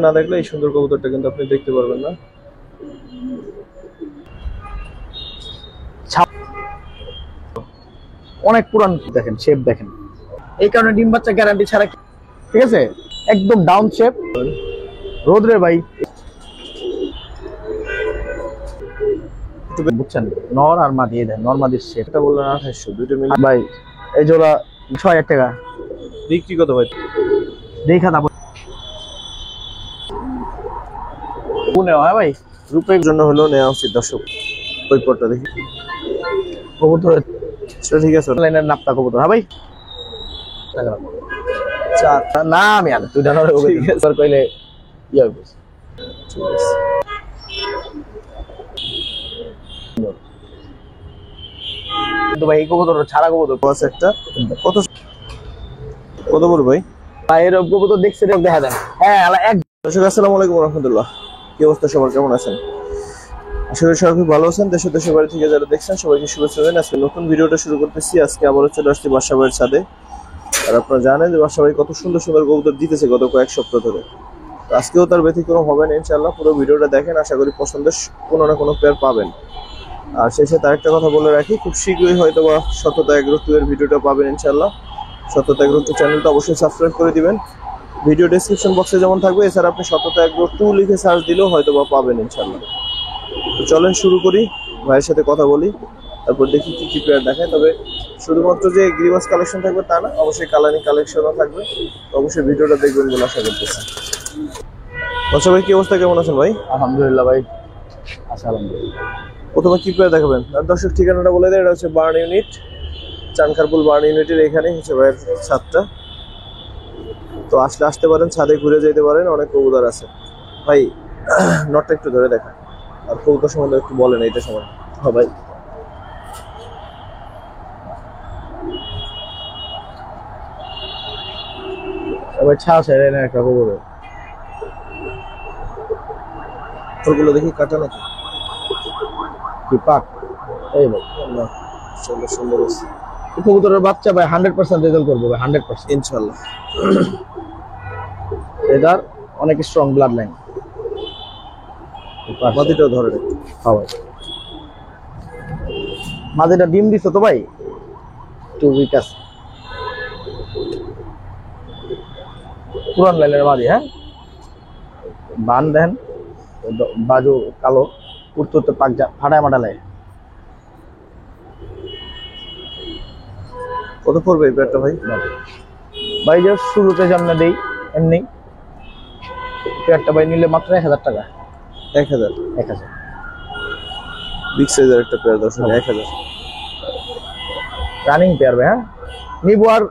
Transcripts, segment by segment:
না দেখলে এই সুন্দর কবুতরটা কিন্তু আপনি দেখতে পারবেন না। অনেক পুরান, দেখেন শেপ দেখেন, এই কারণে ডিম বাচ্চা গ্যারান্টি ছাড়া, ঠিক আছে, একদম ডাউন শেপ। রোদ্রে ভাই বুঝছেন, নর আর মা দিয়ে দেন, নর মাদির শেপ। এটা বললেন 2800, দুটো মিলে ভাই এই জোড়া 6000 টাকা বিক্রি কত ভাই? দেখা দাও পুনে হয় ভাই, রূপের জন্য হলো নেওয়া উচিত দর্শক। ওই পটটা দেখি কবুতর, সেটা ঠিক আছে। লাইনের নাপতা কবুতর। হ্যাঁ ভাই, না আমি আনে তুই জানো কইলে ইয়ে হবে। কিন্তু ভাই এই কবুতর ছাড়া কবুতর আছে একটা, কত কত বড় ভাই? ভাইয়ের কবুতর দেখছে দেখা দেন। হ্যাঁ এক দর্শক আসসালামু আলাইকুম রাহমাতুল্লাহ, কি অবস্থা সবার, কেমন আছেন? আশা করি সবাই খুব ভালো আছেন। দেশের বাড়ি থেকে যারা দেখছেন সবাইকে শুভেচ্ছা জানাই। আজকে নতুন ভিডিওটা শুরু করতেছি। আজকে আবারও চলে আসছি বাসা বাড়ির ছাদে। আর আপনারা জানেন যে বাসা বাড়ি কত সুন্দর সুন্দর কবুতর দিতেছে গত কয়েক সপ্তাহ ধরে। আজকেও তার ব্যতিক্রম হবে না ইনশাআল্লাহ। পুরো ভিডিওটা দেখেন, আশা করি পছন্দের কোনো না কোনো পেয়ার পাবেন। আর শেষে তার একটা কথা বলে রাখি, খুব শীঘ্রই হয়তো বা সততা এগ্রো 2 এর ভিডিওটা পাবেন ইনশাআল্লাহ। সততা এগ্রো 2 চ্যানেলটা অবশ্যই সাবস্ক্রাইব করে দিবেন। ভিডিও ডেসক্রিপশন বক্সে যেমন থাকবে, এছাড়া আপনি সততা এগ্রো 2 লিখে সার্চ দিলেও হয়তো বা পাবেন ইনশাআল্লাহ। তো চলেন শুরু করি, ভাইয়ের সাথে কথা বলি, তারপর দেখি কি কি পেয়ার দেখায়। তবে শুধুমাত্র যে গ্রিবাস কালেকশন থাকবে তা না, অবশ্যই কালারিং কালেকশনও থাকবে। তো অবশ্যই ভিডিওটা দেখবেন বলে আশা করতেছি। আচ্ছা ভাই, কি অবস্থা, কেমন আছেন ভাই? আলহামদুলিল্লাহ ভাই, আচ্ছা আলহামদুলিল্লাহ। প্রথমে কি পেয়ার দেখাবেন? আর দর্শক ঠিকানাটা বলে দেয়, এটা হচ্ছে বার্ন ইউনিট, চানখারপুল বার্ন ইউনিটের এখানে হচ্ছে ভাইয়ের ছাদটা। তো আসলে আসতে পারেন, ছাদে ঘুরে যেতে পারেন, অনেক কবুতর আছে। ভাই নটটা একটু ধরে দেখা, আর কবুতর সম্বন্ধে একটু বলেন এইটা সময়। হ্যাঁ ভাই, এবার ছা ছেড়ে না একটা কবুতর, ওগুলো দেখি কাটা নাকি কি পাক। এই ভাই না, সুন্দর সুন্দর আছে কবুতরের বাচ্চা ভাই 100% রেজাল্ট করবে ভাই, 100% ইনশাআল্লাহ। এটার অনেক স্ট্রং ব্লাড লাইন। মাটিটাও ধরে একটু। হ্যাঁ ভাই, মাদিটা ডিম দিছো তো ভাই, 2 উইক আছে, পুরান লাইনের মাদি। হ্যাঁ, বান দেন, বাজু কালো, উঠতে পাক যা ফাটায় মাটালে। কত পড়বে এই পেয়ারটা ভাই? ভাই যে শুরুতে যেমন দেই এমনি পেয়ারটা ভাই নিলে মাত্র 1000 টাকা। 1000? 1000 বিগ সাইজের একটা পেয়ার দর্শক, 1000 রানিং পেয়ার ভাই। হ্যাঁ, নিবো আর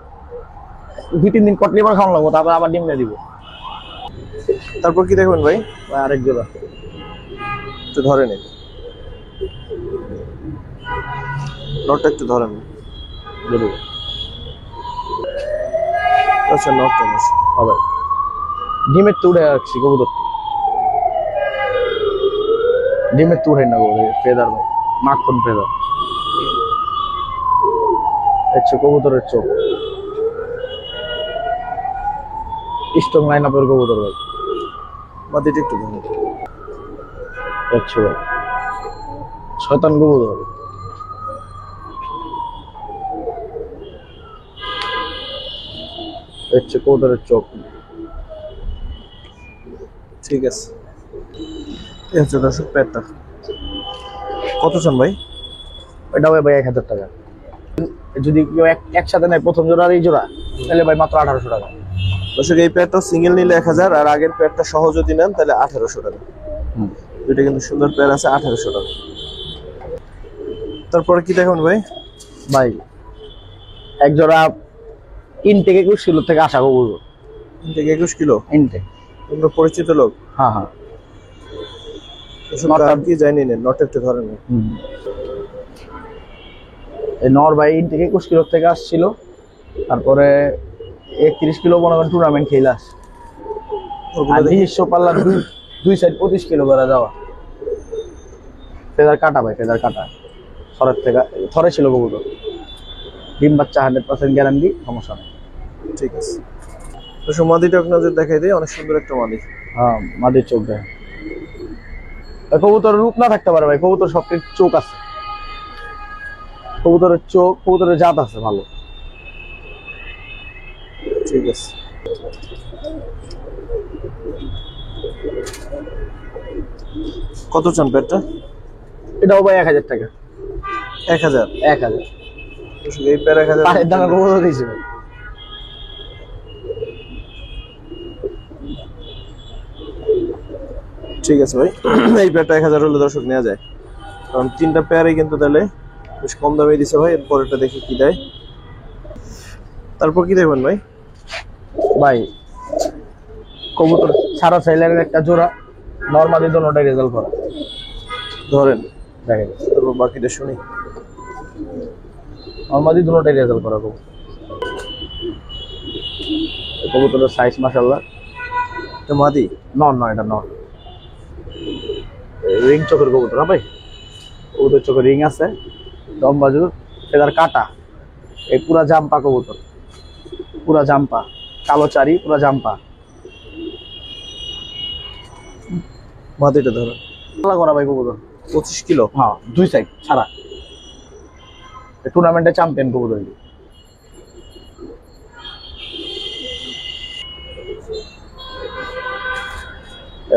2-3 দিন কটলি বার খাওয়ানো লাগবো, তারপর আবার ডিম দিয়ে দিব। তারপর কি দেখবেন ভাই? আরেক জোড়া একটু ধরে নিন, নটটা একটু ধরেন। আচ্ছা, নটটা নিচ্ছি। হবে ডিমের তো উঠে রাখছি কবুতর, ডিমের তো উঠে না কবুতর, ফেদার ভাই, মাখন ফেদার। হচ্ছে কবুতরের চোখ, স্ট্রং লাইন আপের কবুতর ভাই। মাটিটা একটু ধরেন। হচ্ছে ভাই শয়তান কবুতর, হচ্ছে কবুতরের চোখ। ঠিক আছে, এই হচ্ছে দর্শক পেয়ারটা। কত চান ভাই? এটা ভাই 1000 টাকা। যদি কেউ একসাথে নেয় প্রথম জোড়া আর এই জোড়া, তাহলে ভাই মাত্র 1800 টাকা। দর্শক এই পেয়ারটা সিঙ্গেল নিলে 1000, আর আগের পেয়ারটা সহ যদি নেন তাহলে 1800 টাকা। দুইটা কিন্তু সুন্দর পেয়ার আছে, 1800 টাকা। তারপরে কি দেখুন ভাই? ভাই এক জোড়া ইনটেক 21 কিলো থেকে আসা কবুতর। Intact 21 kilo? ইনটেক তোমরা পরিচিত লোক? হ্যাঁ হ্যাঁ, নটটা কি জানি না, নটটা একটু ধরেন। এই নর ভাই ইনটেক 21 কিলো থেকে আসছিল, তারপরে 31 কিলো মনে করেন টুর্নামেন্ট খেলে আসে। আর নিজস্ব পাল্লা দুই সাইড 25 কিলো করে যাওয়া। ফেদার কাটা ভাই, ফেদার কাটা, থরের থেকে থরে ছিল কবুতর। ডিম বাচ্চা 100% গ্যারান্টি, সমস্যা নেই। ঠিক আছে, তো মাদিটা আপনাদের দেখাই দিই, অনেক সুন্দর একটা মাদি। হ্যাঁ মাদির চোখ দেখেন। কবুতরের রূপ না থাকতে পারে ভাই, কবুতর সব চোখ আছে, কবুতরের চোখ, কবুতরের জাত আছে ভালো। ঠিক আছে, কত চান পেয়ারটা? এটাও ভাই 1000 টাকা। 1000? 1000 এই পেয়ার 1000 পায়ের দামে কবুতর দিয়েছে ভাই। ঠিক আছে ভাই, এই পেয়ারটা 1000 হলে দর্শক নেওয়া যায়, কারণ 3টা পেয়ারই কিন্তু তাহলে বেশ কম দামে দিছে ভাই। এরপরেরটা দেখি কি দেয়। তারপর কি দেখবেন ভাই? ভাই কবুতর সারা সাইলের একটা জোড়া, নরমালি দোনোটাই রেজাল্ট করা। ধরেন, দেখেন তারপর বাকিটা শুনি। নরমালি দোনোটাই রেজাল্ট করা কবুতর। কবুতরের সাইজ মাশাআল্লাহ। এটা মাদি? নর নয়, এটা নর। রিং চোখের কবুতর না ভাই, কবুতর চোখে রিং আছে, দম বাজুর, ফেদার কাটা, এই পুরা জাম্পা কবুতর, পুরা জাম্পা, কালো চারি, পুরা জাম্পা। মাদিটা ধরেন। পাল্লা করা ভাই কবুতর, 25 কিলো? হ্যাঁ 2 সাইড ছাড়া, টুর্নামেন্টে চ্যাম্পিয়ন কবুতর।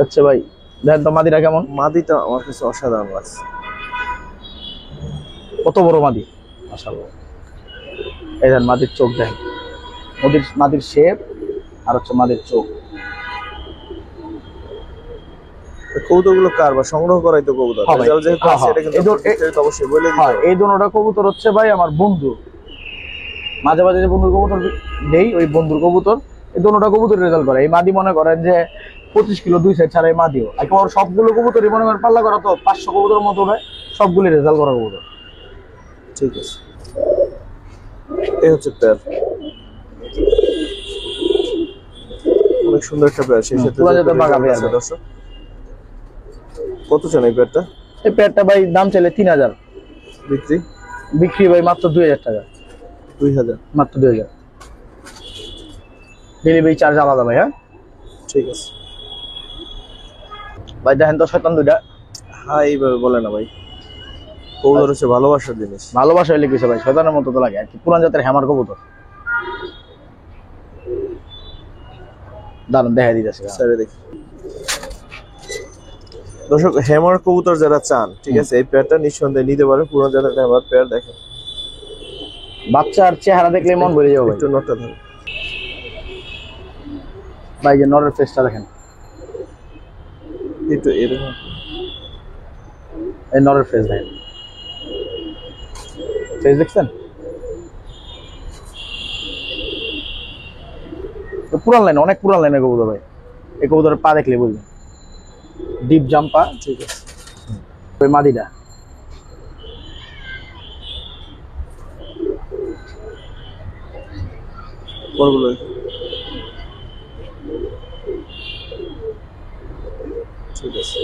হচ্ছে ভাই দেখেন তো মাদিটা কেমন। মাদিটা আমার কাছে অসাধারণ লাগছে। কত বড় মাদি মাশাআল্লাহ। এই দেখেন মাদির চোখ দেখেন, মাদির শেপ আর হচ্ছে মাদির চোখ। কবুতর গুলো কার বা সংগ্রহ করাই তো কবুতর? অবশ্যই বলে দিতে হবে। এই দুটোটা কবুতর হচ্ছে ভাই আমার বন্ধু, মাঝে মাঝে যে বন্ধুর কবুতর দেই, ওই বন্ধুর কবুতর। এই দুটোটা কবুতর রেজাল্ট করে। এই মাদি মনে করেন যে 25 কিলো 2 সাইড ছাড়া এই মাদিও। একেবারে সবগুলো কবুতরই মনে করেন পাল্লা করা তো 500 কবুতরের মতো হয়, সবগুলি রেজাল্ট করা কবুতর। ঠিক আছে, এই হচ্ছে পেয়ার, অনেক সুন্দর একটা পেয়ার। সেই সাথে দর্শক কত চান এই পেয়ারটা? এই পেয়ারটা ভাই দাম চাইলে 3000, বিক্রি? বিক্রি ভাই মাত্র 2000 টাকা। 2000? মাত্র 2000। ডেলিভারি চার্জ আলাদা ভাই। হ্যাঁ ঠিক আছে ভাই। দেখেন তো শয়তান দুইটা। হ্যাঁ এইভাবে বলে না ভাই, কবুতর হচ্ছে ভালোবাসার জিনিস। ভালোবাসা হইলে কিছু ভাই, শয়তানের মতো তো লাগে আর কি। পুরান জাতের হ্যামার কবুতর দারুন দেখা দিতেছে। স্যারে দেখি দর্শক, হ্যামার কবুতর যারা চান, ঠিক আছে, এই পেয়ারটা নিঃসন্দেহে নিতে পারেন। পুরো জাতের হ্যামার পেয়ার দেখেন, বাচ্চার চেহারা দেখলে মন ভরে যাবে। একটু নটটা ধরুন ভাই, যে নরের ফেসটা দেখেন, একটু এরকম। এই নরের ফেস দেখেন, ফেস দেখছেন? পুরান লাইন, অনেক পুরান লাইনের কবুতর ভাই। এই কবুতরের পা দেখলে বুঝবেন, ডিপ জাম্পা। ঠিক আছে, ওই মাদিটা পরগুলো ঠিক আছে।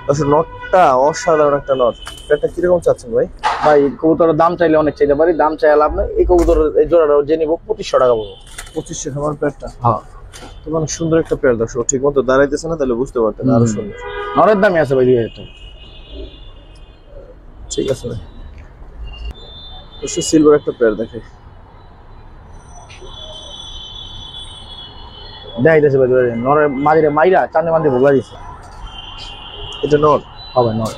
আচ্ছা, নটটা অসাধারণ একটা নট। এটা কিরকম চাচ্ছেন ভাই? ভাই কবুতরের দাম চাইলে অনেক চাইতে পারি, দাম চাই লাভ নাই। এই কবুতরের এই জোড়াটা যে নিবো 2500 টাকা পড়বো। 2500 আমার পেয়ারটা? হ্যাঁ, তো অনেক সুন্দর একটা পেয়ার। দর্শক ঠিক মতো দাঁড়াইতেছে না, তাহলে বুঝতে পারতেন আরো সুন্দর। নরের দামই আছে ভাই 2000 টাকা। ঠিক আছে ভাই, সিলভার একটা পেয়ার দেখে দেখাইতেছে ভাই। নরের মাঝিরে মাইরা চান্দে মান্দে ভোগলা দিচ্ছে। এটা নট হবে নর।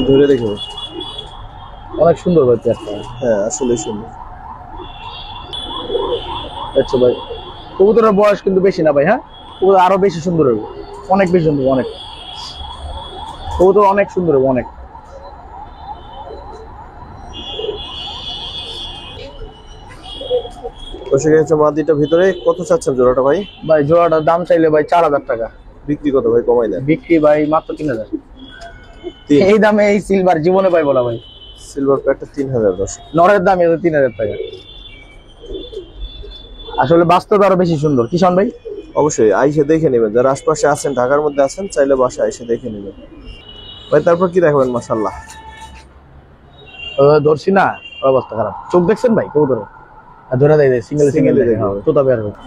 ধরে দেখো, অনেক সুন্দর ভাই পেয়ারটা। হ্যাঁ আসলে সুন্দর। আচ্ছা ভাই, কবুতরের বয়স কিন্তু বেশি না ভাই। হ্যাঁ, কবুতর আরো বেশি সুন্দর হবে, অনেক বেশি সুন্দর। অনেক কবুতর অনেক সুন্দর হবে, অনেক। মাদিটা ভিতরে কত চাচ্ছেন জোড়াটা ভাই? ভাই জোড়াটার দাম চাইলে ভাই 4000 টাকা। বিক্রি কত ভাই? কমাই দেন। বিক্রি ভাই মাত্র 3000। এই দামে এই সিলভার জীবনে পাই বলা ভাই। সিলভার প্যাকটা 3000। নরের দাম 3000 টাকা। আসলে বাস্তবে আরো বেশি সুন্দর। কিষান ভাই অবশ্যই আইসে দেখে নেবেন, যারা আশপাশে আছেন, ঢাকার মধ্যে আছেন, চাইলে বাসায় এসে দেখে নেবেন ভাই। তারপর কি দেখবেন? মাশাআল্লাহ, ধরছি না, অবস্থা খারাপ। চোখ দেখছেন ভাই কবুতর? ধরে দেয় সিঙ্গেল সিঙ্গেল তোতা বের হবে।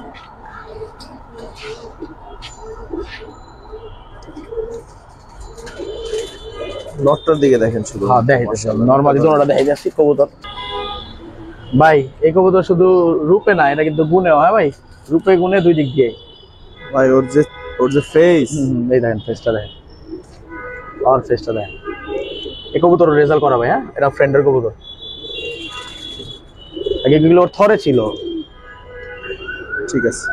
নটটার দিকে দেখেন শুধু। হ্যাঁ দেখে নর্মালি দোনোটা দেখে যাচ্ছি কবুতর। ভাই এই কবুতর শুধু রূপে না, এটা কিন্তু গুণে হয় ভাই, রূপে গুণে দুই দিক দিয়ে। ভাই ওর যে ফেস, এই দেখেন ফেসটা দেখেন, আর ফেসটা দেখেন। এই কবুতর রেজাল্ট করা ভাই। হ্যাঁ এটা ফ্রেন্ডের কবুতর, আগে এগুলো ওর থরে ছিল। ঠিক আছে।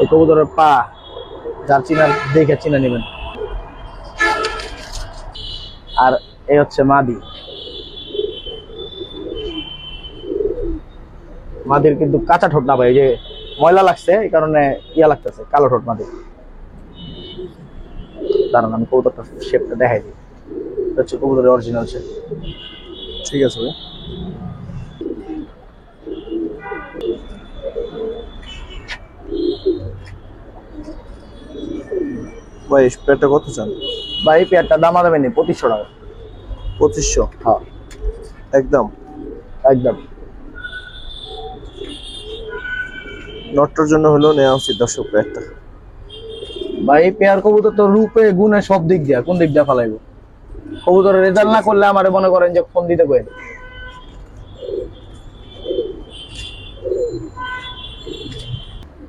এই কবুতরের পা যার চিনা দেখে চিনা নেবেন। আর এই হচ্ছে মাদি। মাদির কিন্তু কাঁচা ঠোঁট না ভাই, যে ময়লা লাগছে এই কারণে ইয়া লাগতেছে, কালো ঠোঁট মাদি। দাঁড়ান আমি কবুতরটা শেপটা দেখাই দিই। এটা হচ্ছে কবুতরের অরিজিনাল শেপ। ঠিক আছে ভাই। ভাই পেয়ারটা কত চান? ভাই এই পেয়ারটা দাম দামে নেই 2500 টাকা। 2500? হ্যাঁ একদম একদম। নটটার জন্য হলেও নেওয়া উচিত দর্শক পেয়ারটা। ভাই এই পেয়ার কবুতর তো রূপে গুণে সব দিক দিয়া, কোন দিক দিয়া ফেলাইবো? কবুতরের রেজাল্ট না করলে আমারে মনে করেন যে ফোন দিতে কই।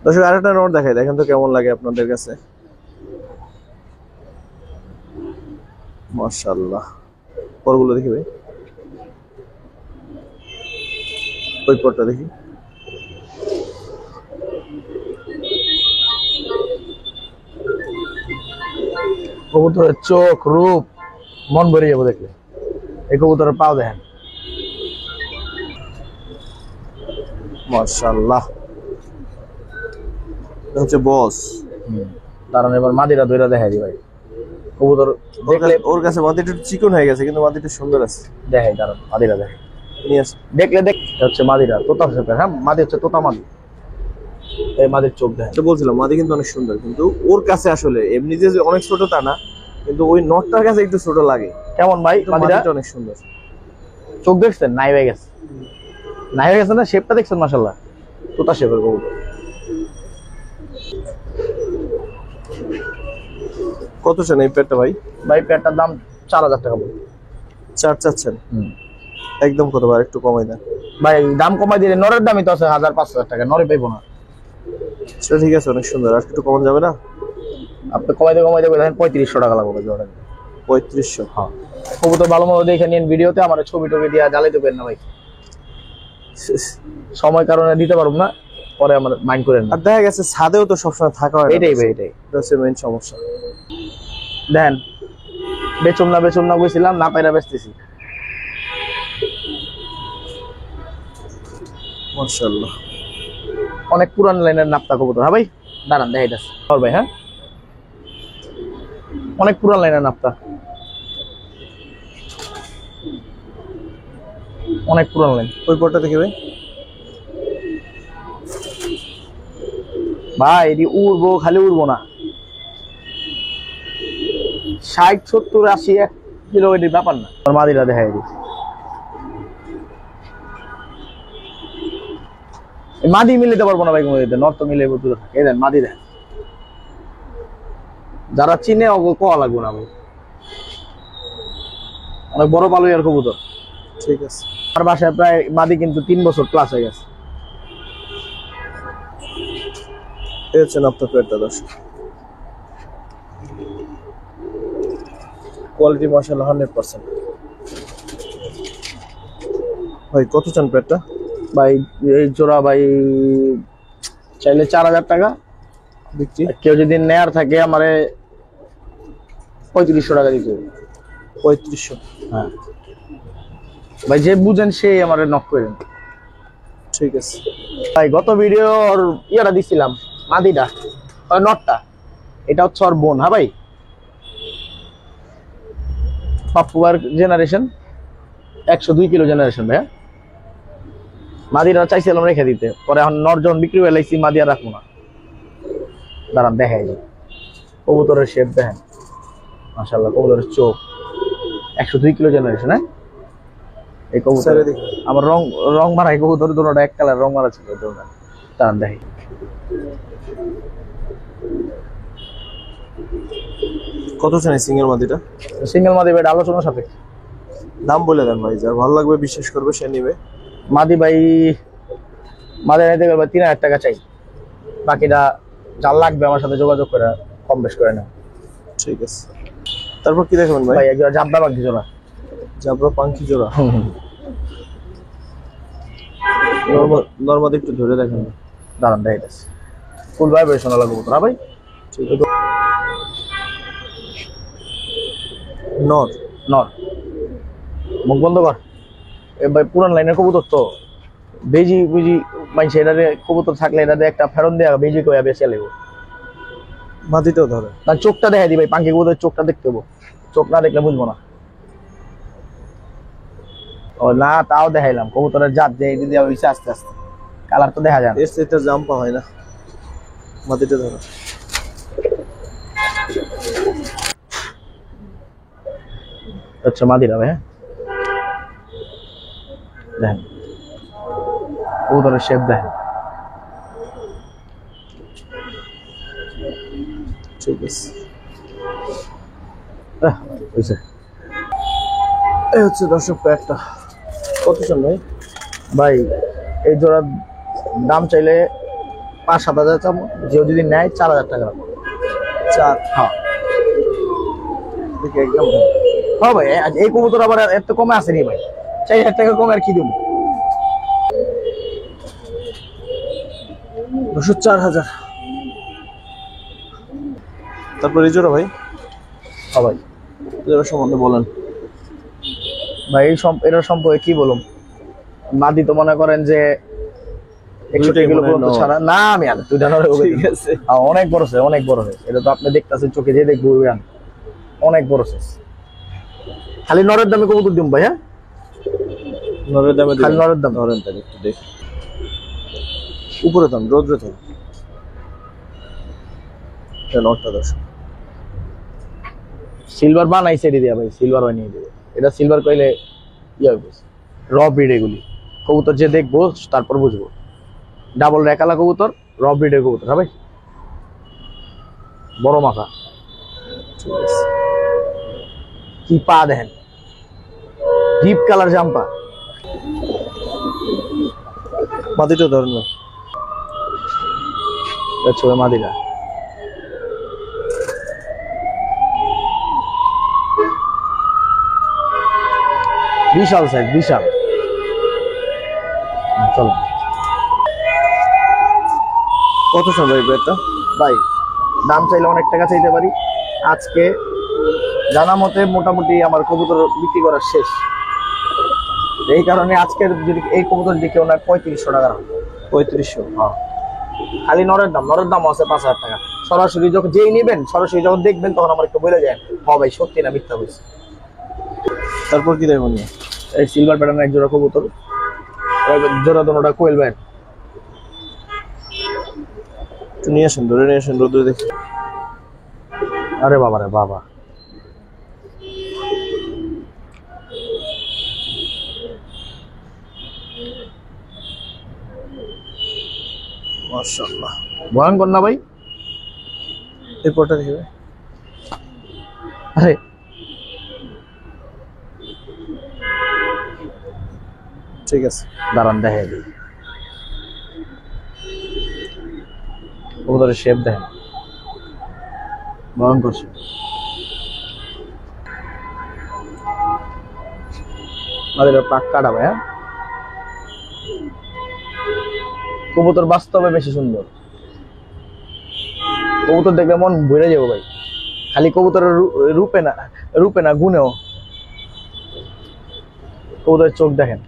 দর্শক আরেকটা নট দেখাই, দেখেন তো কেমন লাগে আপনাদের কাছে। মাশাআল্লাহ। পরগুলো দেখি ভাই, ওই পরটা দেখি। কবুতরের চোখ রূপ মন ভরে যাবো দেখলে। এই কবুতরের পাও দেখেন, মাশাআল্লাহ। এটা হচ্ছে বস। কারণ এবার মাদিরা দইরা দেখাই দি ভাই। কবুতর দেখলে ওর কাছে মাদিটা একটু চিকন হয়ে গেছে, কিন্তু মাদিটা সুন্দর আছে। দেখাই, কারণ মাদিরা দেখে নিয়ে আসে দেখলে দেখ। এটা হচ্ছে মাদিরা, তোতা শেপের। হ্যাঁ মাদি হচ্ছে তোতা মাদি। এই মাদির চোখ দেখেন। এটা বলছিলাম মাদি কিন্তু অনেক সুন্দর, কিন্তু ওর কাছে আসলে এমনি যে অনেক ছোট তা না, কিন্তু ওই নটটার কাছে একটু ছোট লাগে। কেমন ভাই মাদিরা? মাদিটা অনেক সুন্দর। চোখ দেখছেন? নাই হয়ে গেছে, নাই হয়ে গেছে না? শেপটা দেখছেন? মাশাআল্লাহ তোতা শেপের কবুতর। কত চান এই পেয়ারটা ভাই? ভাই পেয়ারটার দাম 4000 টাকা বলে। 4 চাচ্ছেন? একদম কত ভাই, একটু কমাই দেন ভাই। দাম কমাই দিলে নরের দামই তো আছে 1500 টাকা, নরে পাইবো না। সেটা ঠিক আছে, অনেক সুন্দর। আর একটু কমানো যাবে না? আপনি কমাইতে দেখেন 3500 টাকা লাগবে জোড়া। 3500? হ্যাঁ কবুতর ভালো মতো দেখে নিন ভিডিওতে, আমার ছবি টবি দিয়ে জ্বালাই দেবেন না ভাই, সময় কারণে দিতে পারবো না, পরে আমার মাইন্ড করেন না। আর দেখা গেছে ছাদেও তো সবসময় থাকা হয় না। এটাই ভাই, এটাই হচ্ছে মেইন সমস্যা। দেন বেচুম না বলছিলাম, না পাইরা বেচতেছি। মাশাআল্লাহ। অনেক পুরান লাইনের নাপ্তা কবুতর। হ্যাঁ ভাই দাঁড়ান দেখাইতেছি ভাই। হ্যাঁ অনেক পুরান লাইনের নাপ্তা, অনেক পুরান লাইন। ওই পরটা দেখি ভাই। ভাই এটি উড়বো, খালি উড়বো না, 60 70 80 1 কিলো এটির ব্যাপার না। মাদিরা দেখাই দিচ্ছি। মাদি মিলাতে পারবো না ভাই কোনোদিন, নর্থ মিলে দূরে থাকে। এই দেন মাদি দেন, যারা চিনে কোয়া লাগবো না ভাই। অনেক বড় পালুয়ার কবুতর। ঠিক আছে। আমার বাসায় প্রায় মাদি কিন্তু 3 বছর প্লাস হয়ে গেছে। এই হচ্ছে আপনার পেয়ারটা দর্শক। কোয়ালিটি মাশাআল্লাহ 100%। ভাই কত চান পেয়ারটা? ভাই এই জোড়া ভাই চাইলে 4000 টাকা দেখছি। কেউ যদি নেয়ার থাকে আমারে 3500 টাকা দিতে হবে। 3500? হ্যাঁ ভাই যে বুঝেন সে আমারে নক করেন। ঠিক আছে ভাই গত ভিডিওর ইয়াটা দিছিলাম মাদিটা, নটটা, এটা হচ্ছে ওর বোন। হ্যাঁ ভাই পাপ্পুয়ার জেনারেশন, 102 কিলো জেনারেশন ভাই। মাদিরা চাইছিলাম রেখে দিতে, পরে এখন নর্জন বিক্রি হয়ে লাইছি, মাদিয়া রাখবো না। দাঁড়ান দেখাই যায় কবুতরের শেপ দেখেন, মাশাআল্লাহ কবুতরের চোখ, 102 কিলো জেনারেশন। হ্যাঁ এই কবুতর আমার রং রং মারা এই কবুতর দুটোটা এক কালার রং মারা ছিল দুটোটা তার দেখি কত চাই সিঙ্গেল মাদিটা? সিঙ্গেল মাদি ভাই আলোচনা সাপেক্ষে দাম বলে দেন ভাই, যার ভালো লাগবে বিশ্বাস করবে সে নিবে। মাদি ভাই মাদি নিতে গেলে 3000 টাকা চাই, বাকিটা যার লাগবে আমার সাথে যোগাযোগ করে কম বেশ করে নেব। ঠিক আছে, তারপর কি দেখাবেন ভাই? ভাই একজন জাবদা পাখি জোড়া, জাবরা পাখি জোড়া। নরমাদি একটু ধরে দেখেন, দাঁড়ান দেখাইতেছি। ফুল ভাইব্রেশন ওয়ালা কবুতর না ভাই? ঠিক আছে। নর নর, মুখ বন্ধ কর। এ ভাই পুরান লাইনের কবুতর তো বেজি বুঝি মাইছে, এটারে কবুতর থাকলে এটাতে একটা ফেরন দেয়া বেজি কইয়া বেঁচে লাগবে। মাদিটাও ধরে না, চোখটা দেখাই দি ভাই, পাখি কবুতরের চোখটা দেখতে হবো, চোখ না দেখলে বুঝবো না। ও না, তাও দেখাইলাম কবুতরের জাত যে দিদি হইছে আস্তে আস্তে, কালার তো দেখা যায় না। এর সেটা জাম্পা হয় না, মাদিটা ধরে। আচ্ছা মাদিরা ভাই, দেখেন কবুতরের শেপ দেখেন। ঠিক আছে, হইছে। এই হচ্ছে দর্শক প্যাকটা। কত চান ভাই? ভাই এই জোড়ার দাম চাইলে 5-7 হাজার চাবো, কেউ যদি নেয় 4000 টাকা রাখবো। 4? হ্যাঁ দেখি একদম। হ্যাঁ ভাই, এই কবুতর আবার এত কমে আসেনি ভাই, 4000 টাকা কমে আর কি দেবো। 4000। তারপর এই জোড়া ভাই? হ্যাঁ ভাই, জোড়া সম্বন্ধে বলেন ভাই। এটার সম্পর্কে কি বলুম, মাদি তো মনে করেন যে 61 কিলো পর্যন্ত ছাড়া না, আমি আনি দুইটা নরে। ঠিক আছে, অনেক বড় সাইজ, অনেক বড় সাইজ। এটা তো আপনি দেখতেছেন চোখে, যে দেখবো অনেক বড় সাইজ। খালি নরের দামে কবুতর দিম ভাই। হ্যাঁ, নরের দামে খালি নরের দাম। ধরেন তাহলে একটু দেখি, উপরে থাম, রোদ্রে থাম। নটটা দর্শক সিলভার বানাইছে দিয়া ভাই, সিলভার বানিয়ে দেবে। এটা সিলভার কইলে ইয়ে হবে, র ব্রিড এগুলি কবুতর যে দেখবো তারপর বুঝবো। ডাবল রেকালা কবুতর, র ব্রিডের কবুতর। হ্যাঁ ভাই, বড় মাথা। ঠিক আছে, কি পা দেখেন, ডিপ কালার জাম্পা। মাদিটা ধরেন ভাই। আচ্ছা ওই মাদিরা বিশাল সাইজ, বিশাল। চলো, কত চান ভাই প্যাকটা? ভাই দাম চাইলে অনেক টাকা চাইতে পারি। আজকে জানা মতে মোটামুটি আমার কবুতর বিক্রি করার শেষ, এই কারণে আজকের যদি এই কবুতর দিকে ওনার 3500 টাকা হবে। 3500? হ্যাঁ, খালি নরের দাম আছে 5000 টাকা। সরাসরি যখন যেই নেবেন, সরাসরি যখন দেখবেন তখন আমার একটু বলে যায়, হ্যাঁ ভাই সত্যি না মিথ্যা হয়েছে। তারপর কি দেখবেন? এই সিলভার প্যাটার্নের এক জোড়া কবুতর, জোড়া দোনোটা কোয়েল ব্যাট। নিয়ে আসেন, ধরে নিয়ে আসেন, রোদ্রে দেখি। আরে বাবা রে বাবা, মাশাআল্লাহ, ভয়ঙ্কর না ভাই? এরপরটা দেখি ভাই। আরে ঠিক আছে, দাঁড়ান দেখে দিই কবুতরের শেপ দেখেন, ভয়ঙ্কর শেপ। আমাদের পাক কাটা ভাই। হ্যাঁ, কবুতর বাস্তবে বেশি সুন্দর। কবুতর দেখলে মন ভরে যাবো ভাই, খালি কবুতরের রূপে না গুণেও। কবুতরের চোখ দেখেন,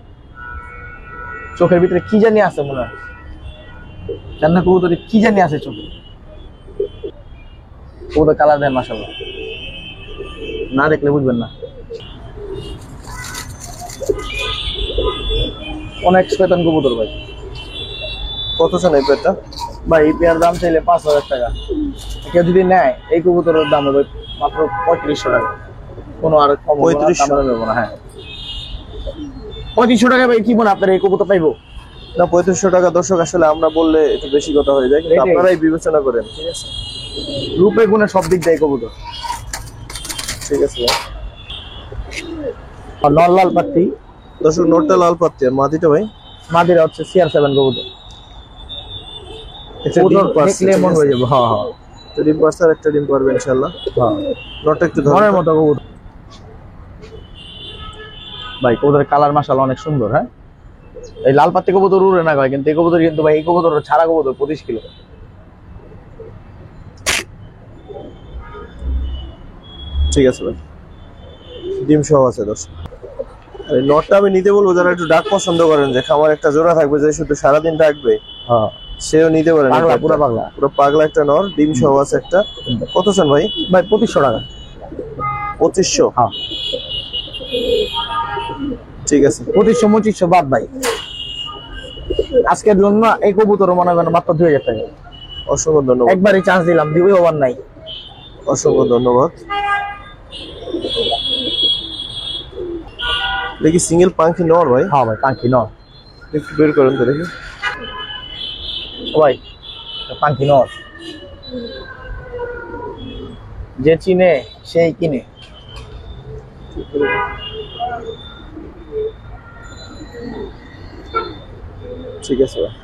চোখের ভিতরে কি জানি আছে মনে হয়, জান না কবুতরে কি জানি আছে চোখে। কবুতর কালার দেন মাশাআল্লাহ, না দেখলে বুঝবেন না। অনেক শয়তান কবুতর ভাই। কত চান এই প্যাকটা? ভাই এই পেয়ার দাম চাইলে 5000 টাকা, কেউ যদি নেয় এই কবুতরের দাম হবে মাত্র 3500 টাকা। কোনো আর কম 3500? নেবো না। হ্যাঁ, 3500 টাকা ভাই কি মনে আপনার এই কবুতর পাইবো? না 3500 টাকা দর্শক আসলে আমরা বললে একটু বেশি কথা হয়ে যায়, কিন্তু এটাই। আপনারাই বিবেচনা করেন, ঠিক আছে? রূপে গুণে সব দিক দিয়ে কবুতর। ঠিক আছে ভাই। আর নর লাল পাত্তি, দর্শক নোটটা লাল পাত্তি, আর মাটিটা ভাই মাদিরা হচ্ছে CR7 কবুতর। একটা কবুতর ডিম পারছে, দেখলে ঠিক মন আছে? হয়ে যাবে। হ্যাঁ হ্যাঁ একটা ডিম পারছে আর একটা ডিম পারবে ইনশাআল্লাহ। হ্যাঁ, নোটটা একটু ধরুন মনের মতো কবুতর ভাই। কবুতরের কালার মাশাআল্লাহ অনেক সুন্দর। হ্যাঁ, এই লাল পাত্তি কবুতর উড়ে না কয়, কিন্তু এই কবুতর কিন্তু ভাই, এই কবুতর ছাড়া কবুতর 25 কিলো। ঠিক আছে ভাই, ডিম সহ আছে দর্শক। আর এই নটটা আমি নিতে বলবো যারা একটু ডাক পছন্দ করেন, যে খামার একটা জোড়া থাকবে যে শুধু সারাদিন থাকবে, হ্যাঁ, সেও নিতে পারেন। পাগলা, এটা পুরো একটা- পাগলা। পুরো পাগলা একটা নর, ডিম সহ আছে একটা। কত চান ভাই? ভাই 2500 টাকা। 2500? হ্যাঁ, ঠিক আছে। 2500 বাদ ভাই। আজকের জন্য এই কবুতর মনে করেন মাত্র 2000 টাকা। অসংখ্য ধন্যবাদ, একবারই চান্স দিলাম, দিবই ওভার নাই। অসংখ্য ধন্যবাদ। দেখি সিঙ্গেল পাঙ্খি নর ভাই, হ্যাঁ ভাই, পাঙ্কি নর। একটু বের করেন তো দেখি। ও ভাই, পাঙ্কি নর, যে চিনে সেই কিনে। ঠিক আছে ভাই।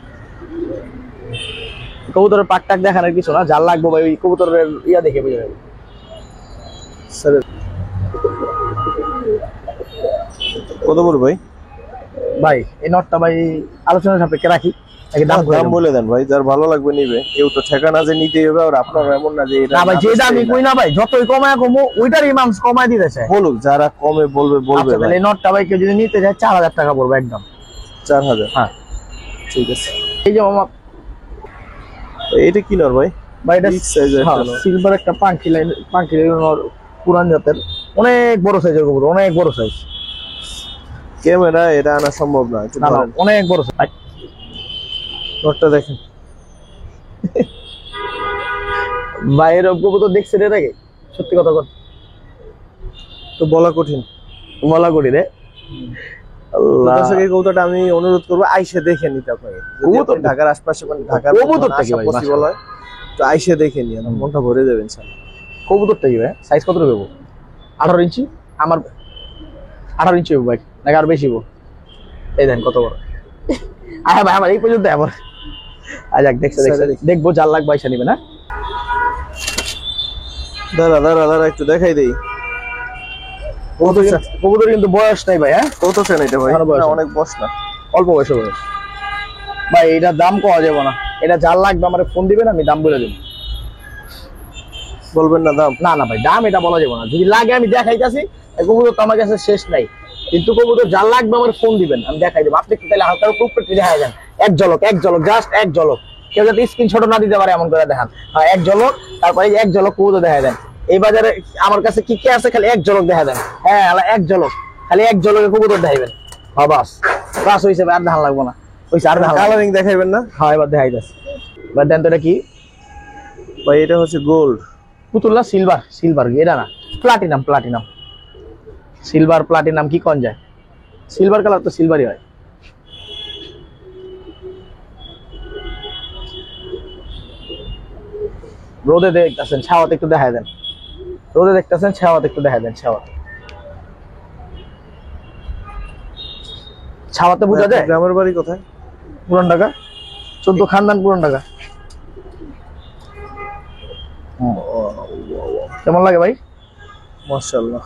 কবুতরের পাক টাক দেখানোর কিছু না, যার লাগবে ভাই ওই কবুতরের ইয়া দেখে বুঝে যাবে। স্যার কত বলবো ভাই? ভাই এই নটটা ভাই আলোচনা সাপেক্ষে রাখি, নাকি দাম করে দাম দেব? বলে দেন ভাই, যার ভালো লাগবে নিবে। কেউ তো ঠেকানা যে নিতেই হবে, আর আপনার এমন না যে এটা না ভাই, যে না দামই কই না ভাই, যতই কমায় কমো ওইটারই মানুষ কমায় দিতেছে। বলুক, যারা কমে বলবে বলবে আচ্ছা, তাহলে ভাই। এই নটটা ভাই কেউ যদি নিতে যায় 4000 টাকা পড়বে একদম। 4000? হ্যাঁ, ঠিক আছে। এই যে মামা এটা কি নর ভাই? ভাই, এটা Big size এর একটা নর। সিলভার একটা পাঙ্কি লাইন, পাঙ্কি লাইন পুরান জাতের, অনেক বড় সাইজের কবুতর, অনেক বড় সাইজ। ক্যামেরা এটা আনা সম্ভব না, একটু না না, ধরেন। অনেক বড় সাইজ। নরটা দেখেন। ভাই এরকম কবুতর দেখছেন এর আগে? সত্যি কথা কর, তো বলা কঠিন। বলা করি রে। আল্লাহ, দর্শক এই কবুতরটা আমি অনুরোধ করবো আইসে দেখে নিতে আপনাকে। যদি কবুতর আপনি ঢাকার আশপাশে, মানে ঢাকার কবুতরটা কি ভাই, পসিবল হয় তো আইসে দেখে নিয়ে মনটা ভরে যাবেন স্যার। কবুতরটা কি ভাই, সাইজ কত দেবো? 18 ইঞ্চি। আমার 18 ইঞ্চি হইব ভাই, নাকি আর বেশি হইব? এই দেন কত বড়। আয় ভাই, আমার এই পর্যন্ত আমার। যাক, দেখছে দেখছে, দেখবো, যার লাগবে আইসা নিবে না। দাঁড়া দাঁড়া দাঁড়া, একটু দেখাই দেই। কবুতর কিন্তু বয়স নাই ভাই। হ্যাঁ, কত চান এটা ভাই? এখনো বয়স না, আছে। অনেক বস না। অল্প বয়সে বয়স ভাই। এটার দাম কওয়া যাবে না, এটা যার লাগবে আমার ফোন দিবেন, আমি দাম বলে দেব। বলবেন না দাম? না না ভাই, দাম এটা বলা যাবে না। যদি লাগে আমি দেখাইতেছি, কবুতর তো আমার কাছে শেষ নাই, কিন্তু কবুতর যার লাগবে আমার ফোন দিবেন, আমি দেখাই দেবো। আপনি একটু তাহলে হালকা টুক করে দেখা যান, এক ঝলক, এক ঝলক, জাস্ট এক ঝলক। কেউ যাতে স্ক্রিনশট না দিতে পারে এমন করে দেখান। হ্যাঁ, এক ঝলক, তারপরে এক ঝলক কবুতর দেখা দেন। এই বাজারে আমার কাছে কি কি আছে, খালি এক ঝলক দেখা দেন। হ্যাঁ, এক ঝলক, খালি এক ঝলকে কবুতর দেখাইবেন। হ্যাঁ, বাস বাস হয়েছে, আর ধান লাগবো না, হয়েছে আর ধান। কালারিং দেখাইবেন না? হ্যাঁ, এবার দেখাই যাচ্ছে। এবার দেন তো, এটা কি ভাই? এটা হচ্ছে গোল্ড পুতুল্লা, সিলভার, সিলভার এটা না, প্লাটিনাম, প্লাটিনাম, সিলভার প্লাটিনাম কি কোন যায়? সিলভার কালার তো সিলভারই হয়। রোদে দেখতেছেন, ছাওয়াতে একটু দেখাই দেন। রোদে দেখতেছেন, ছাওয়াতে একটু দেখাই দেন। ছাওয়াতে, ছাওয়াতে বোঝা যায়। গ্রামের বাড়ি কোথায়? পুরান ঢাকা, 14 খানদান, পুরান ঢাকা। কেমন লাগে ভাই? মাশাআল্লাহ।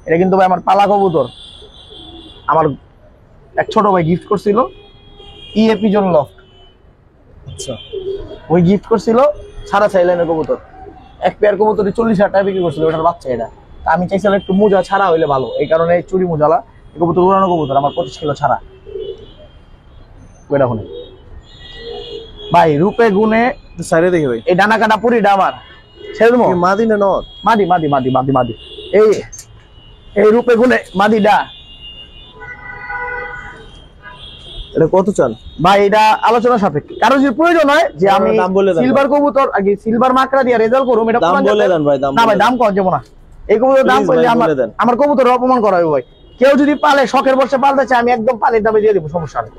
এটা কিন্তু ভাই আমার পালা কবুতর, আমার এক ছোট ভাই গিফট করছিল, ইএপি জন লফট। আচ্ছা, ওই গিফট করছিল সারা চাইলেনের কবুতর। এক পেয়ার কবুতর 40,000 টাকা বিক্রি করছিল, ওটার বাচ্চা এটা। তা আমি চাইছিলাম একটু মোজা ছাড়া হইলে ভালো, এই কারণে চুরি মোজালা এই কবুতর, উড়ানো কবুতর আমার 25 কিলো ছাড়া। ওইটা শুনে ভাই, রূপে গুণে সাইডে দেখি ভাই। এই ডানা কাটা পুরিটা আমার ছেড়ে দেবো। মাদি না নর? মাদি, মাদি, মাদি, মাদি, মাদি। এই এই রূপে গুণে মাদিটা। এটা কত চান ভাই? এটা আলোচনা সাপেক্ষে, কারো যদি প্রয়োজন হয় যে আমি দাম বলে দেন সিলভার কবুতর আগে সিলভার মাকড়া দিয়ে রেজাল্ট করুম, এটা দাম বলে দেন ভাই, দাম না ভাই, বলে দাম কম যাবো না। এই কবুতর দাম Please করলে ভাই, আমার বলে দেন। আমার কবুতর অপমান করা হবে ভাই। কেউ যদি পালে শখের বর্ষে পালতে চায় আমি একদম পানির দামে দিয়ে দিব, সমস্যা নেই।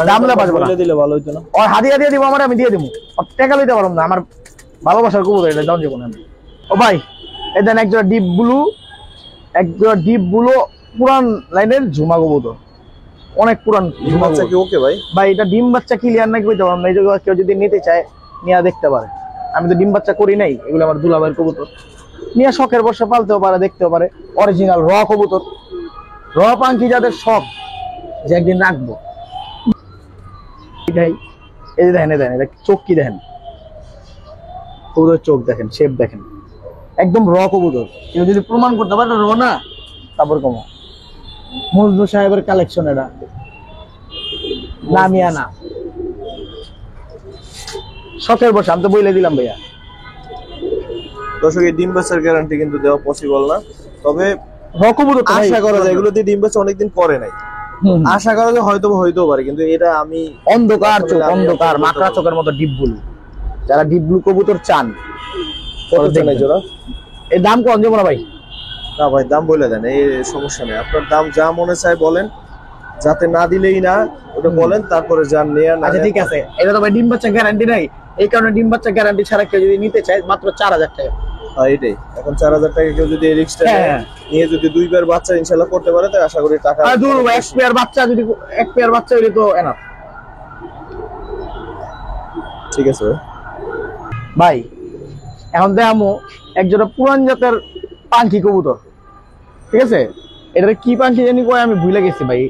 দামলে বাজবো না, দিলে ভালো হইতো না। ওর হাদিয়া দিয়ে দিব, আমার আমি দিয়ে দিব, টাকা লইতে পারবো না, আমার ভালোবাসার কবুতর এটা, জান যাবো না। ও ভাই এই দেন একজোড়া ডিপ ব্লু, একজোড়া ডিপ ব্লু পুরান লাইনের ঝুমা কবুতর, অনেক পুরান ঝুমা বাচ্চা কি ওকে ভাই? ভাই এটা ডিম বাচ্চা ক্লিয়ার নাকি কইতে পারবো না, এই জায়গায় কেউ যদি নিতে চায় নিয়ে দেখতে পারে। আমি তো ডিম বাচ্চা করি নাই, এগুলো আমার দুলাভাইয়ের কবুতর, নিয়ে শখের বর্ষে পালতেও পারে, দেখতেও পারে। অরিজিনাল র কবুতর, র পাঙ্কি যাদের শখ যে একদিন রাখবো। এই যে দেখেন, এটা চোখ কি দেখেন, কবুতর চোখ দেখেন, শেপ দেখেন, একদম র কবুতর। কেউ যদি প্রমাণ করতে পারে র না, তারপর কমো। মজনু সাহেবের কালেকশন এটা, নামিয়া না, শখের বসে আমি তো বলে দিলাম ভাইয়া। দর্শক এই ডিম বাচ্চার গ্যারান্টি কিন্তু দেওয়া পসিবল না, তবে কবুতর আশা করা যায় এগুলো দিয়ে ডিম বাচ্চা অনেকদিন করে নাই, আশা করা যায় হয়তো পারে, কিন্তু এটা আমি অন্ধকার চোখ, অন্ধকার মাকড়া চোখের মতো ডিপ ব্লু, যারা ডিপ ব্লু কবুতর চান। কত চান এই জোড়া? এই দাম কম যাবো না ভাই? না ভাই দাম বলে দেন, এই সমস্যা নেই, আপনার দাম যা মনে চায় বলেন, যাতে না দিলেই না ওটা বলেন, তারপরে যান নিয়ে না। আচ্ছা ঠিক আছে, এটা তো ভাই ডিম বাচ্চা গ্যারান্টি নাই, এই কারণে ডিম বাচ্চা গ্যারান্টি ছাড়া কেউ যদি নিতে চায় মাত্র 4000 টাকা। হ্যাঁ এটাই, এখন 4000 টাকা কেউ যদি এই রিস্কটা নিয়ে যদি দুইবার বাচ্চা ইনশাআল্লাহ করতে পারে, তাই আশা করি টাকা। আর দূর এক পেয়ার বাচ্চা, যদি এক পেয়ার বাচ্চা হইলে তো এনাফ। ঠিক আছে ভাই এখন দেখামো একজোড়া পুরান জাতের পাখি কবুতর, ঠিক আছে? এটা কি পাখি জানি কয়, আমি ভুলে গেছি ভাই,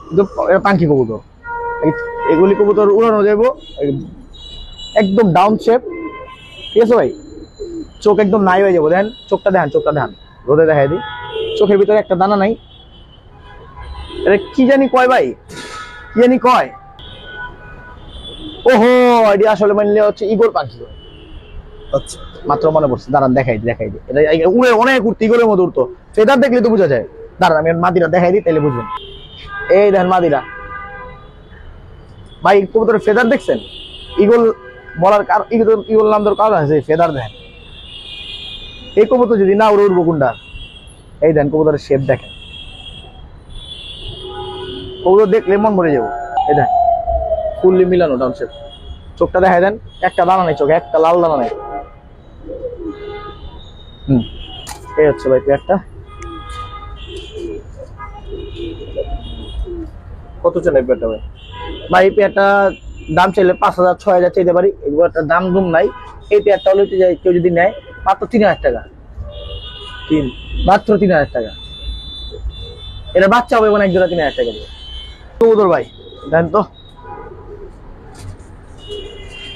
কিন্তু এটা পাখি কবুতর। এগুলি কবুতর উড়ানো যাবো একদম ডাউন শেপ, ঠিক আছে ভাই? চোখ একদম নাই হয়ে যাবো, দেখেন চোখটা, দেখেন চোখটা, দেখেন রোদে দেখাই দিই, চোখের ভিতরে একটা দানা নাই। এটা কি জানি কয় ভাই, কি জানি কয়, ওহো এটি আসলে মানলে হচ্ছে ইগল পাখি। আচ্ছা মাত্র মনে পড়ছে, দাঁড়ান দেখাই দিই এটা উড়ে অনেক উঠতে, ইগলের মতো উঠতো, ফেদার দেখলে তো বোঝা যায়। দাঁড়ান আমি মাদিরা দেখাই দিই, তাহলে বুঝবেন। এই দেখেন মাদিরা ভাই, কবুতরের ফেদার দেখছেন? ইগল বলার ইগল নাম দেওয়ার কারণ আছে, ফেদার দেখেন। এই কবুতর যদি না উড়ে উঠবো কোনটা? এই দেন কবুতরের শেপ দেখেন, কবুতর দেখলে মন ভরে যাবো। এই দেন ফুললি মিলানো ডাউন শেপ, চোখটা দেখাই দেন, একটা দানা নেই চোখে, একটা লাল দানা নেই। এই হচ্ছে ভাই পেয়ারটা। কত চান এই পেয়ারটা ভাই? ভাই এই পেয়ারটা দাম চাইলে 5000 6000 চাইতে পারি, এগুলো একটা দাম দুম নাই। এই পেয়ারটা হলে কেউ যদি নেয় মাত্র 3000 টাকা, মাত্র 3000 টাকা। এটা বাচ্চা হবে মানে এক জোড়া 3000 টাকা দেবে কবুতর ভাই। দেন তো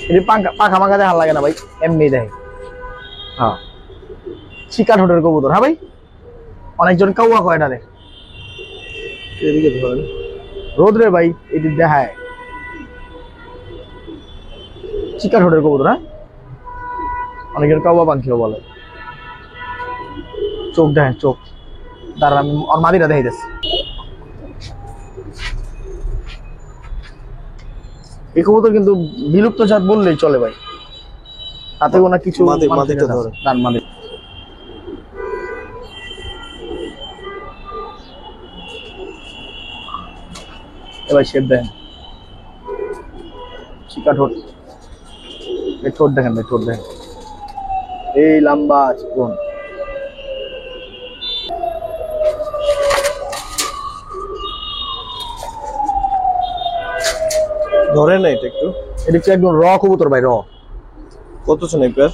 এটি পাখা মাখা দেখা লাগে না ভাই, এমনি দেখে। হ্যাঁ চিকা ঠোঁটের কবুতর। হ্যাঁ ভাই, অনেকজন কাউয়া কয় না রে, এদিকে ধরেন রোদ রে ভাই, এটি দেখায় চিকা ঠোঁটের কবুতর। হ্যাঁ অনেকের কাউয়া পাখিও বলে। চোখ দেখেন, চোখ, দাঁড়ান আমি ওর মাদিরা দেখে যাচ্ছি। এই কবুতর কিন্তু বিলুপ্ত জাত বললেই চলে ভাই, তাতে কোনো কিছু। মাদিটা ধরে ডান মাদি, এবার শেপ দেখেন, চিকা ঠোঁট, এই ঠোঁট দেখেন ভাই, ঠোঁট দেখেন, এই লম্বা চিকন। ধরে না এটা একটু, এটা হচ্ছে একদম র কবুতর ভাই, র। কত চান এই পেয়ার?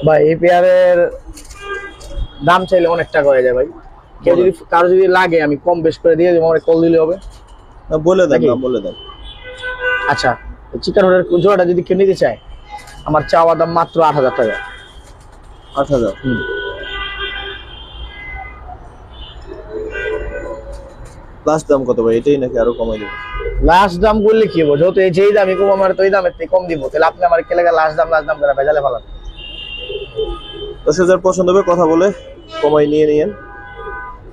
ভাই এই পেয়ারের দাম চাইলে অনেক টাকা হয়ে যায় ভাই, কেউ যদি কারো যদি লাগে আমি কম বেশ করে দিয়ে দেবো, আমার কল দিলে হবে। না বলে দেন, না বলে দেন। আচ্ছা চিকেন হোটের জোড়াটা যদি কেউ নিতে চায়, আমার চাওয়া দাম মাত্র 8000 টাকা। 8000? লাস্ট দাম কত ভাই, এটাই নাকি আরো কমাই দেবেন? লাস্ট দাম বললে কি হবে, যেহেতু এই যেই দামই কম আমার তো এই দামের থেকে কম দিব, তাহলে আপনি আমার কেলে লাস্ট দাম করে ভেজালে ফেলান। 10,000 পছন্দ হবে কথা বলে কমাই নিয়ে নিয়েন।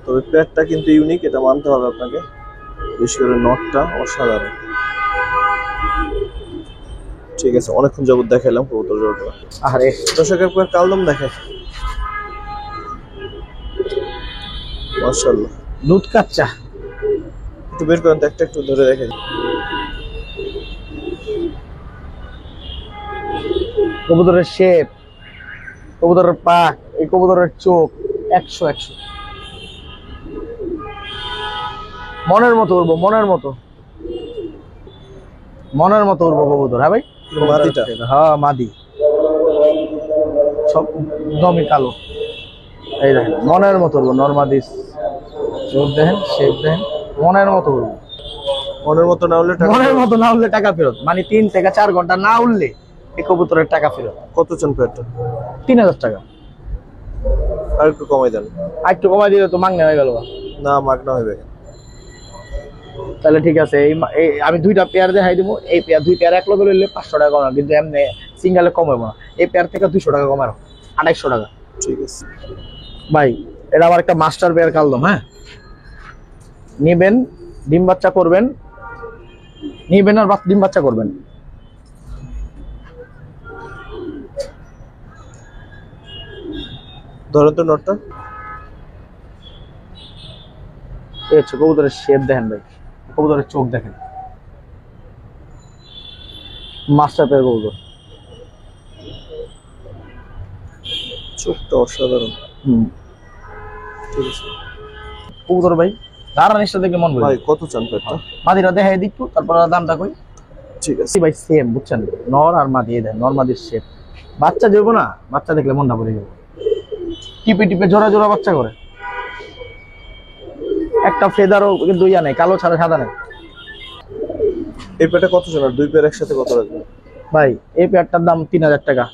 তবে পেয়ারটা কিন্তু ইউনিক, এটা মানতে হবে আপনাকে, বিশেষ করে নটটা অসাধারণ। ঠিক আছে, অনেকক্ষণ যাবত দেখাইলাম কবুতর জোড়াটা। আরে দর্শক একবার কালদম দেখে, মাশাআল্লাহ। দুধ কাচ্চা। একটু বের করেন তো, একটা একটু ধরে দেখেন। কবুতরের শেপ, কবুতরের পাক, এই কবুতরের চোখ 100 মনের মতো উড়বো, মনের মতো উড়বো কবুতর। হ্যাঁ ভাই, মাদিটা? হ্যাঁ মাদি, সব দমই কালো। এই দেখেন মনের মতো উড়বো, নরমাদি চোখ দেখেন, শেপ দেখেন, মনের মতো উড়বো। মনের মতো না হলে টাকা মনের মতো না উঠলে টাকা ফেরত, মানে 3 থেকে 4 ঘন্টা না উঠলে এই কবুতরের টাকা ফেরত। কত চান পেয়ারটা? 3000 টাকা। আর একটু কমাই দেন। আর একটু কমাই দিলে তো মাগনা হয়ে গেল। না, মাগনা হইবে। তাহলে ঠিক আছে, আমি 2টা পেয়ার দেখাই দিব। এই পেয়ার 2 পেয়ার এক লগে লইলে 500 টাকা কমানো, কিন্তু এমনি সিঙ্গেলে কম হবে না। এই পেয়ার থেকে 200 টাকা কমানো, 2800 টাকা। ঠিক আছে ভাই, এটা আমার একটা মাস্টার পেয়ার কালদম। হ্যাঁ, নিবেন, ডিম বাচ্চা করবেন, নিবেন আর ডিম বাচ্চা করবেন। ধরেন তো নটটা। এই হচ্ছে কবুতরের শেপ দেখেন ভাই, কবুতরের চোখ দেখেন, মাস্টার পেয়ার কবুতর। চোখটা অসাধারণ। ঠিক আছে কবুতর ভাই, ধারা নিষ্ঠা দেখলে মন ভাই, বলে। কত চান পেয়ারটা? মাদিরা দেখাই দিকটু, তারপর দামটা কই। ঠিক আছে ভাই সেম, বুঝছেন, নর আর মাদি, দেন নর মাদির শেপ। বাচ্চা দেবো না, বাচ্চা দেখলে মনটা পড়ে যাবে। টিপে টিপে জোড়া জোড়া বাচ্চা করে, একটা ফেদারও কিন্তু ইয়া নেই, কালো ছাড়া সাদা নেই। এই পেয়ারটা কত চান? আর 2 পেয়ার একসাথে কত রাখবেন? ভাই এই পেয়ারটার দাম 3000 টাকা।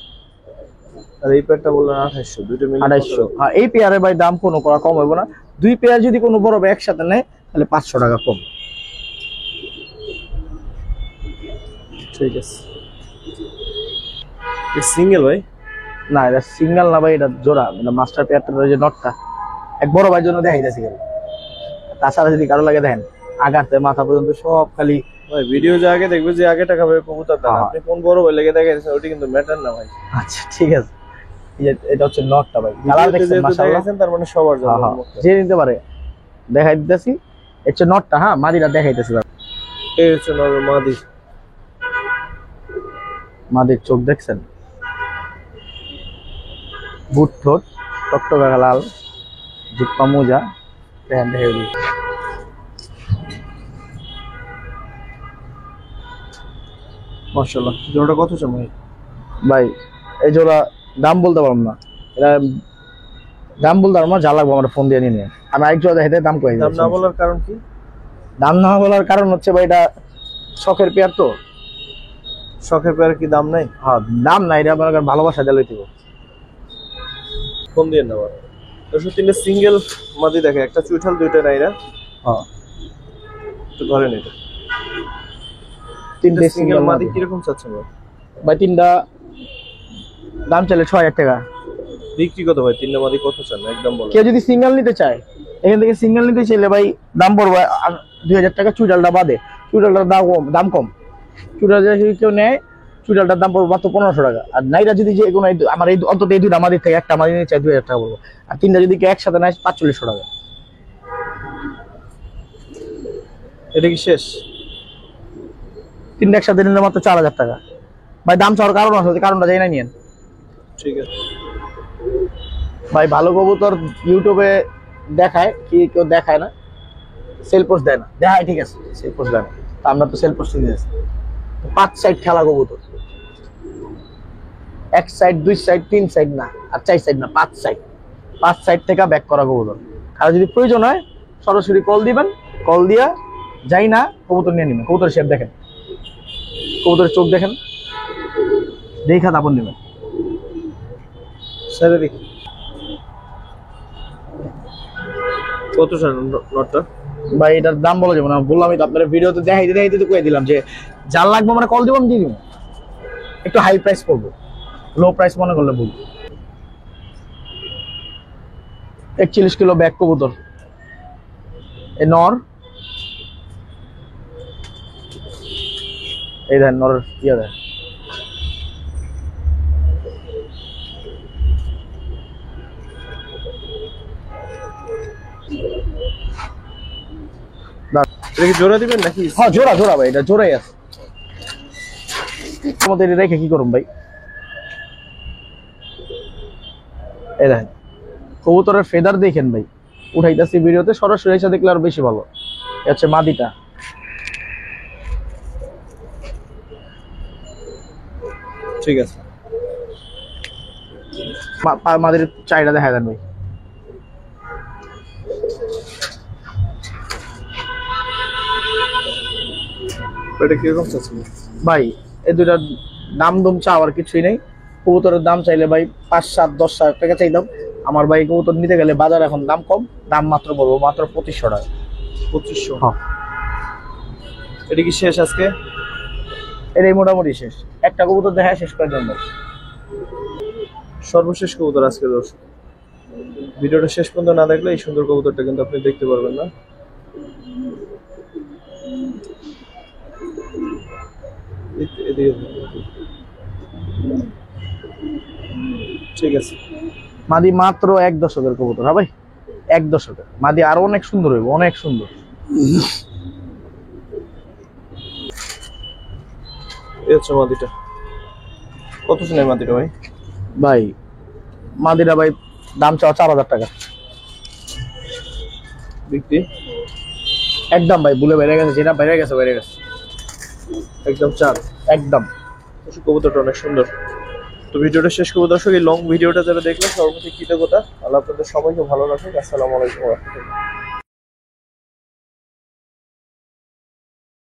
আর এই পেয়ারটা বললেন 2800, দুটো মিলে 2800। হ্যাঁ, এই পেয়ারে ভাই দাম কোনো করা কম হবে না। 2 পেয়ার যদি কোনো বড় ভাই একসাথে নেয় তাহলে 500 টাকা কম। ঠিক আছে। এই সিঙ্গেল ভাই? না, এটা সিঙ্গেল না ভাই, এটা জোড়া। এটা মাস্টার পেয়ারটা যে নটটা এক বড় ভাইয়ের জন্য দেখাই যাচ্ছে। তাছাড়া যদি কারো লাগে দেখেন, আগাতে মাথা পর্যন্ত সব খালি। ভাই ভিডিও যে আগে দেখবে, যে আগে টাকা ভাবে কবুতর দেন, আপনি কোন বড় ভাই লেগে দেখাইছেন ওটা কিন্তু ম্যাটার না ভাই। আচ্ছা ঠিক আছে, এটা হচ্ছে নটটা ভাই, কালার দেখছেন মাশাআল্লাহ, দেখাইছেন তার মানে সবার জন্য। যে নিতে পারে দেখাই দিতেছি। এটা হচ্ছে নটটা। হ্যাঁ, মাদিরা দেখাইতেছি। এই হচ্ছে নর মাদি। মাদির চোখ দেখছেন, বুট ঠোঁট টকটকা লাল, জিপ্পা মোজা দেখেন, দেখে দিই। মাশাআল্লাহ। জোড়াটা কত চান ভাই? ভাই এই জোড়া দাম বলতে পারবো না, এটা দাম বলতে পারবো না, যা লাগবো আমার ফোন দিয়ে নিয়ে নিয়ে। আমি এক জোড়া দেখাইতে দাম কই, দাম না বলার কারণ কি? দাম না বলার কারণ হচ্ছে ভাই, এটা শখের পেয়ার তো। শখের পেয়ার কি দাম নাই? হ্যাঁ, দাম নাই, এটা আপনার ভালোবাসা দিয়ে লইতে হবে। ফোন দিয়ে নেওয়ার 3টা সিঙ্গেল মাদি দেখে, একটা চুইঠাল, 2টা নাইরা। হ্যাঁ, একটু ধরেন এটা। 3টে সিঙ্গেল মাদি কিরকম চাচ্ছেন ভাই? ভাই 3টা দাম চাইলে 6000 টাকা। বিক্রি কত ভাই? 3টা মাদি কত চান একদম বলেন। কেউ যদি সিঙ্গেল নিতে চায়, এখান থেকে সিঙ্গেল নিতে চাইলে ভাই দাম পড়বে 2000 টাকা, চুইডালটা বাদে। চুইডালটার দাম কম। চুইডাল যদি কেউ নেয়, চুইডালটার দাম পড়বে মাত্র 1500 টাকা। আর নাইরা যদি যে কোনো আমার এই অন্তত এই 2টা মাদির থেকে একটা মাদি নিতে চাই 2000 টাকা পড়বো। আর 3টা যদি কেউ একসাথে নেয় 4500 টাকা। এটা কি শেষ? 3টা একসাথে নিলে মাত্র 4000 টাকা। ভাই দাম চাওয়ার কারণ আছে, কারণটা যাই না নিয়েন। ঠিক আছে ভাই, ভালো কবুতর ইউটিউবে দেখায় কি, কেউ দেখায় না, সেল পোস্ট দেয় না। দেখায় ঠিক আছে, সেল পোস্ট দেয় না, তা আমরা তো সেল পোস্ট দিয়েছি। 5 সাইড খেলা কবুতর, 1 সাইড 2 সাইড 3 সাইড না, আর 4 সাইড না, 5 সাইড। 5 সাইড থেকে ব্যাক করা কবুতর। আর যদি প্রয়োজন হয় সরাসরি কল দিবেন, কল দিয়া যাই না কবুতর নিয়ে নেবেন। কবুতরের শেপ দেখেন, কবুতরের চোখ দেখেন, দেখা তারপর নেবেন। স্যার দেখি কত চান নটটা? ভাই এটার দাম বলা যাবে না, বললামই তো আপনার ভিডিওতে দেখাইতে তো কয়ে দিলাম যে যার লাগবে মানে কল দিব, আমি দিয়ে দিব। একটু হাই প্রাইস করবো, লো প্রাইস মনে করলে ভুল। 41 কিলো ব্যাক কবুতর, এ নর। এই দেখেন নরের ইয়ে দেয়, এটা কি জোড়া দিবেন নাকি? হ্যাঁ জোড়া জোড়া ভাই, এটা জোড়াই আছে। আমাদের রেখে কি করুন ভাই, এই দেখেন কবুতরের ফেদার দেখেন ভাই, উঠাইতেছি ভিডিওতে, সরাসরি এসে দেখলে আর বেশি ভালো। এটা হচ্ছে মাদিটা। ঠিক আছে, মাদির চাইটা দেখা দেন ভাই। এটা কিরকম চাচ্ছেন ভাই এই দুইটার দাম দম চাওয়ার কিছুই নেই। কবুতরের দাম চাইলে ভাই 5, 7, 10 হাজার টাকা চাইতাম। আমার ভাই কবুতর নিতে গেলে বাজার এখন দাম কম, দাম মাত্র বলবো মাত্র 2500 টাকা। 2500? হ্যাঁ। এটা কি শেষ আজকে? এটাই মোটামুটি শেষ, একটা কবুতর দেখা শেষ করার জন্য। সর্বশেষ কবুতর আজকে দর্শক, ভিডিওটা শেষ পর্যন্ত না দেখলে এই সুন্দর কবুতরটা কিন্তু আপনি দেখতে পারবেন না। ঠিক আছে, মাদি মাত্র 1 দশকের কবুতর। হ্যাঁ ভাই 1 দশকের মাদি, আরো অনেক সুন্দর হইব, অনেক সুন্দর। এই হচ্ছে মাদিটা। কত শুনে মাদিটা ভাই? ভাই মাদিরা ভাই দাম চাওয়া 4000 টাকা। বিক্রি একদম ভাই, ভুলে বেড়ে গেছে, যেটা বেড়ে গেছে বেড়ে গেছে, একদম 4। একদম। কবুতরটা অনেক সুন্দর। তো ভিডিওটা শেষ করবো দর্শক, এই লং ভিডিওটা যারা দেখলেন সর্বপ্রতি কৃতজ্ঞতা। আল্লাহ আপনাদের সবাইকে ভালো রাখুন। আসসালামু আলাইকুম ওয়া রাহমাতুল্লাহ।